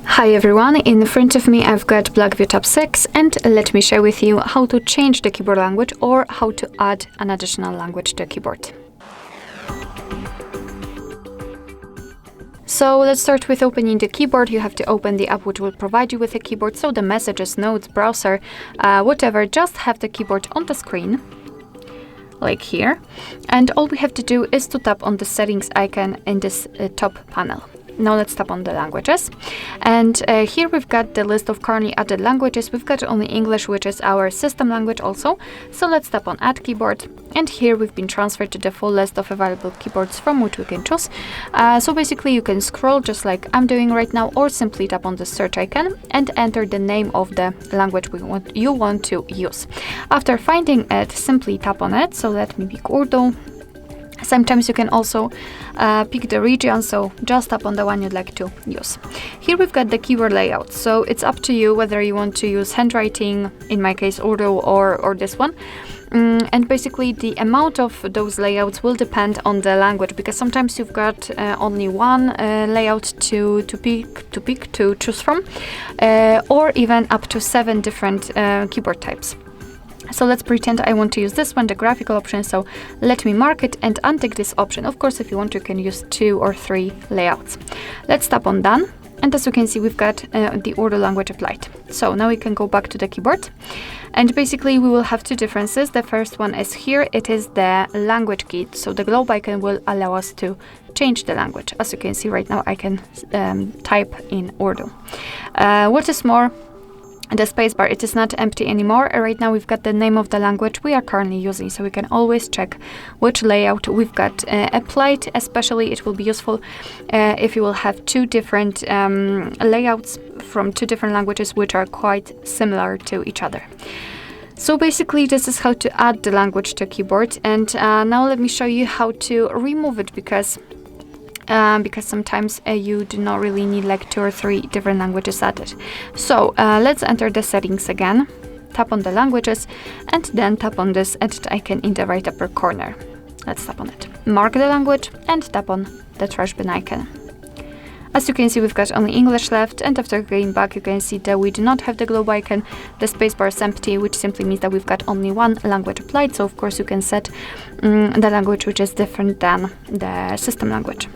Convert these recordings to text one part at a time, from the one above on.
Hi everyone, in front of me I've got Blackview Tab 6 and let me share with you how to change the keyboard language or how to add an additional language to a keyboard. So let's start with opening the keyboard. You have to open the app which will provide you with a keyboard, so the messages, notes, browser, whatever, just have the keyboard on the screen, like here. And all we have to do is to tap on the settings icon in this top panel. Now let's tap on the languages, and here we've got the list of currently added languages. We've got only English, which is our system language also, so let's tap on add keyboard, and here we've been transferred to the full list of available keyboards from which we can choose. So basically you can scroll just like I'm doing right now, or simply tap on the search icon and enter the name of the language you want to use. After finding it, simply tap on it, so let me pick Urdu. Sometimes you can also pick the region, so just tap on the one you'd like to use. Here we've got the keyword layout, so it's up to you whether you want to use handwriting, in my case Urdu, or this one. And basically the amount of those layouts will depend on the language, because sometimes you've got only one layout to choose from, or even up to 7 different keyboard types. So let's pretend I want to use this one, the graphical option, so let me mark it and untick this option. Of course, if you want, you can use 2 or 3 layouts. Let's tap on done, and as you can see, we've got the Urdu language applied. So now we can go back to the keyboard, and basically we will have 2 differences. The first one is here, it is the language key, so the globe icon will allow us to change the language. As you can see right now, I can type in Urdu. What is more, the spacebar, it is not empty anymore. Right now we've got the name of the language we are currently using, so we can always check which layout we've got applied. Especially it will be useful if you will have 2 different layouts from 2 different languages which are quite similar to each other. So basically this is how to add the language to a keyboard, and now let me show you how to remove it, because sometimes you do not really need like 2 or 3 different languages added. So let's enter the settings again, tap on the languages, and then tap on this edit icon in the right upper corner. Let's tap on it, mark the language, and tap on the trash bin icon. As you can see, we've got only English left, and after going back you can see that we do not have the globe icon. The spacebar is empty, which simply means that we've got only one language applied. So of course you can set the language which is different than the system language.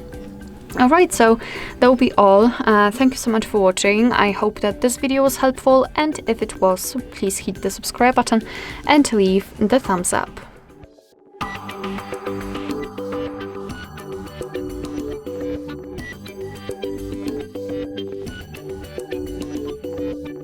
Alright, so that will be all. Thank you so much for watching. I hope that this video was helpful, and if it was, please hit the subscribe button and leave the thumbs up.